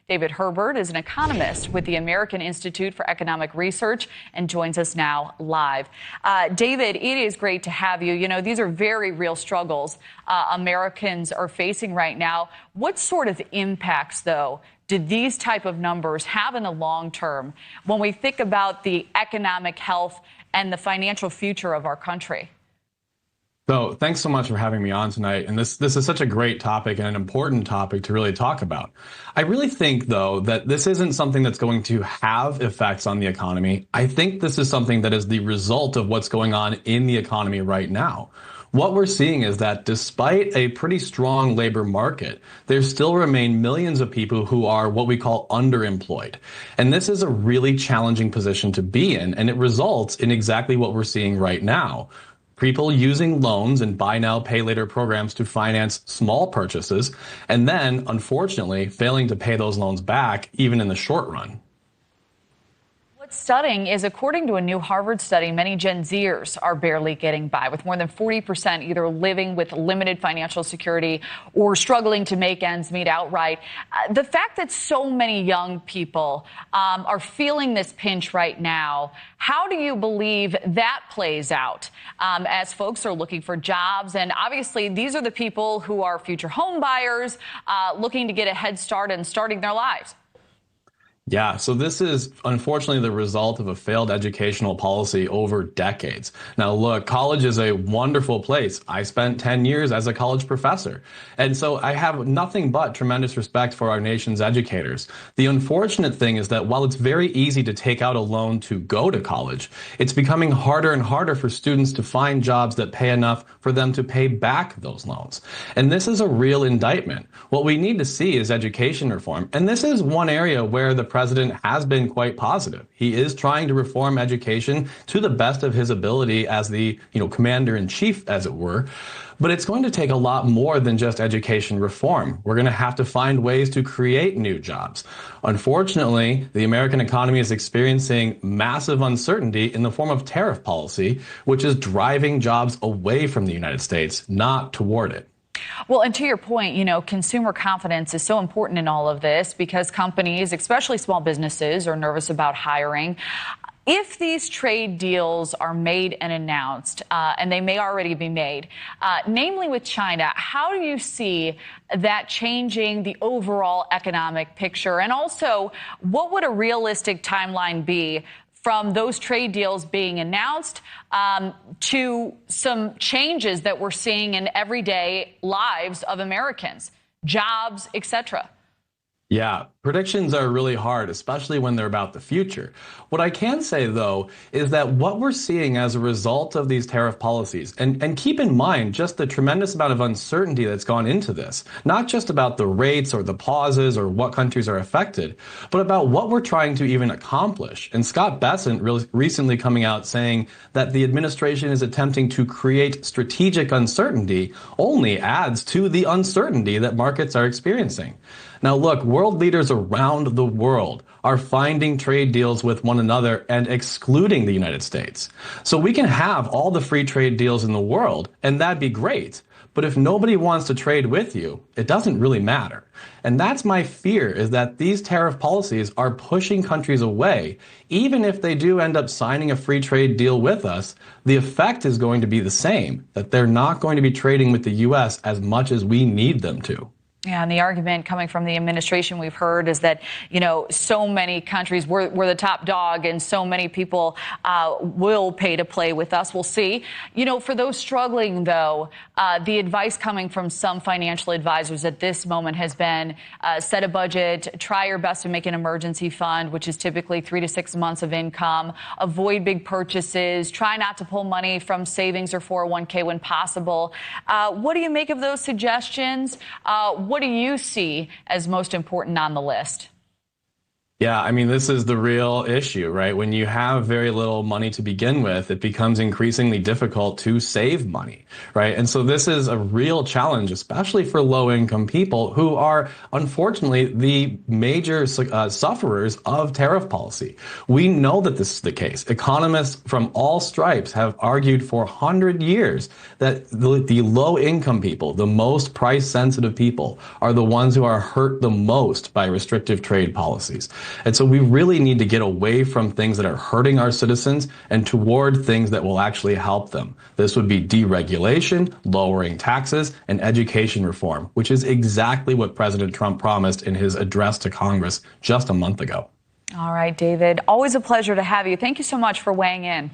David Hebert is an economist with the American Institute for Economic Research and joins us now live. David, it is great to have you. You know, these are very real struggles Americans are facing right now. What sort of impacts, though, do these type of numbers have in the long term when we think about the economic health and the financial future of our country? So thanks so much for having me on tonight. And this is such a great topic and an important topic to really talk about. I really think, though, that this isn't something that's going to have effects on the economy. I think this is something that is the result of what's going on in the economy right now. What we're seeing is that despite a pretty strong labor market, there still remain millions of people who are what we call underemployed. And this is a really challenging position to be in, and it results in exactly what we're seeing right now. People using loans and buy now, pay later programs to finance small purchases, and then, unfortunately, failing to pay those loans back, even in the short run. What's stunning is, according to a new Harvard study, many Gen Zers are barely getting by, with more than 40% either living with limited financial security or struggling to make ends meet outright. The fact that so many young people are feeling this pinch right now, how do you believe that plays out as folks are looking for jobs? And obviously, these are the people who are future home buyers looking to get a head start and starting their lives. Yeah, so this is unfortunately the result of a failed educational policy over decades. Now, look, college is a wonderful place. I spent 10 years as a college professor. And so I have nothing but tremendous respect for our nation's educators. The unfortunate thing is that while it's very easy to take out a loan to go to college, it's becoming harder and harder for students to find jobs that pay enough for them to pay back those loans. And this is a real indictment. What we need to see is education reform. And this is one area where the president has been quite positive. He is trying to reform education to the best of his ability as the, commander-in-chief, as it were. But it's going to take a lot more than just education reform. We're going to have to find ways to create new jobs. Unfortunately, the American economy is experiencing massive uncertainty in the form of tariff policy, which is driving jobs away from the United States, not toward it. Well, and to your point, consumer confidence is so important in all of this because companies, especially small businesses, are nervous about hiring. If these trade deals are made and announced, and they may already be made, namely with China, how do you see that changing the overall economic picture? And also, what would a realistic timeline be from those trade deals being announced to some changes that we're seeing in everyday lives of Americans, jobs, etc.? Yeah, predictions are really hard, especially when they're about the future. What I can say, though, is that what we're seeing as a result of these tariff policies, and keep in mind just the tremendous amount of uncertainty that's gone into this, not just about the rates or the pauses or what countries are affected, but about what we're trying to even accomplish. And Scott Bessent recently coming out saying that the administration is attempting to create strategic uncertainty only adds to the uncertainty that markets are experiencing. Now, look, world leaders around the world are finding trade deals with one another and excluding the United States. So we can have all the free trade deals in the world, and that'd be great. But if nobody wants to trade with you, it doesn't really matter. And that's my fear, is that these tariff policies are pushing countries away. Even if they do end up signing a free trade deal with us, the effect is going to be the same, that they're not going to be trading with the U.S. as much as we need them to. Yeah, and the argument coming from the administration we've heard is that, so many countries, we're the top dog and so many people will pay to play with us. We'll see. For those struggling, though, the advice coming from some financial advisors at this moment has been set a budget, try your best to make an emergency fund, which is typically 3 to 6 months of income, avoid big purchases, try not to pull money from savings or 401k when possible. What do you make of those suggestions? What do you see as most important on the list? Yeah, I mean, this is the real issue, right? When you have very little money to begin with, it becomes increasingly difficult to save money, right? And so this is a real challenge, especially for low-income people who are, unfortunately, the major sufferers of tariff policy. We know that this is the case. Economists from all stripes have argued for 100 years that the low-income people, the most price-sensitive people, are the ones who are hurt the most by restrictive trade policies. And so we really need to get away from things that are hurting our citizens and toward things that will actually help them. This would be deregulation, lowering taxes, and education reform, which is exactly what President Trump promised in his address to Congress just a month ago. All right, David, always a pleasure to have you. Thank you so much for weighing in.